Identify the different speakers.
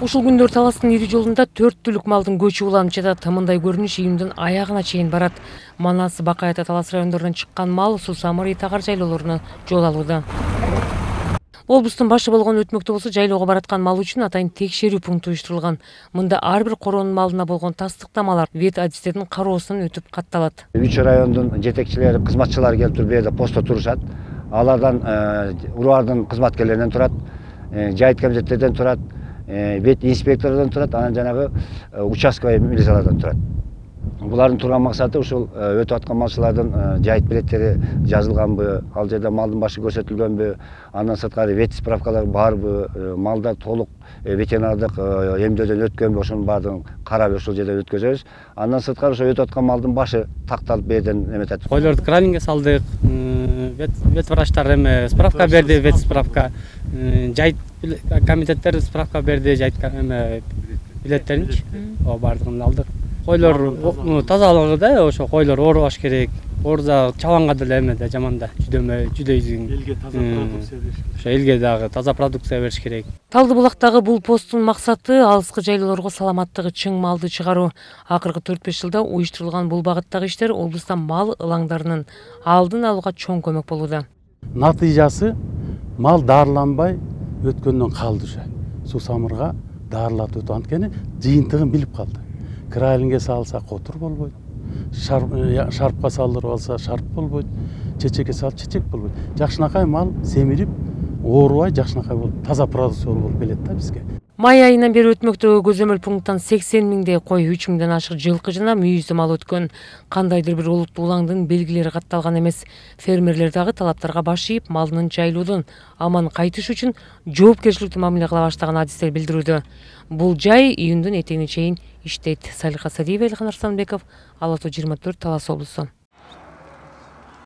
Speaker 1: Ушул күндөр Таластын ири жолунда 4 түлүк малдын көчү уланып жатат. Мындай көрүнүш июндун аягына чейин барат. Манас, Бакай ата Талас райондорунан чыккан мал Сусамыр, Итагар жайлоолоруна жол алууда. Облустун башы болгон өтмөктө болсо жайлоого бараткан мал үчүн атайын текшерүү пункту уюштурулган. Мында ар бир короонун малына болгон тастыктамалар вет адистердин кароосунан өтүп катталат.
Speaker 2: 3 райондун жетекчилери, кызматчылары келип туруп, бу жерде постто турушат. Алардан урбардын кызматкерлеринен турат, жайыт комитеттерден турат, вет инспектордон турат, анан жанагы участковый милициялардан турат. Булардын турган максаты ушул өтүп аткан малчылардын жайыт билеттери жазылганбы, ал жерде малдын башы көрсөтүлгөнбү, андан сырткары вет справкалары барбы, малдар толук ветеринардык эмдөөдөн өткөнбү, ошонун баардыгын карап ушул жерде өткөзөбүз. Андан сырткары ошо өтүп аткан малдын башы такталып берден эметет.
Speaker 3: Койлорду кралинге салдык, вет врачтар эме справка берди, вет справка, жайыт комитеттер справка берди, жайыт эме билеттеринчи, баардыгын алдык. Койлор тазалыгы да, ошо койлор оорубаш керек. Орда чабанга деле эме да жаман да, жүдөй элге таза продукция бериш керек. Ошо элге дагы таза продукция бериш керек.
Speaker 1: Талды булактагы бул посттун максаты алыскы жайлоолорго саламаттыгы чың малды чыгаруу. Акыркы 4-5 жылда уюштурулган бул багыттагы иштер облуста мал ылаңдарынын алдын алууга чоң көмөк болууда.
Speaker 4: Натыйжасы мал дарыланбай өткөндөн калды уже. Сусамырга дарылатып өтүп анткени жыйынтыгын билип калды. Крайлинге салса котур болбойт. Шарпка салдырып алса шарп болбойт. Чечекке салса чечек болбойт. Жакшынакай мал семирип, оорубай жакшынакай болуп, таза продукция болуп келет да бизге.
Speaker 1: Май айынан бери өтмөктөгү көзөмөл пункттан 80 миңдей кой, 3 миңден ашык жылкы жана мүйүздүү мал өткөн. Кандайдыр бир олуттуу улаңдын белгилери катталган эмес. Фермерлер дагы талаптарга баш ийип, малынын жайлоодон аман кайтыш үчүн жоопкерчиликтүү мамиле кыла баштаган адистер билдирүүдө. Бул жай июндун этегине чейин иштейт. Салиха Садиева, Элхан Арсланбеков, Ала Тоо 24, Талас облусу.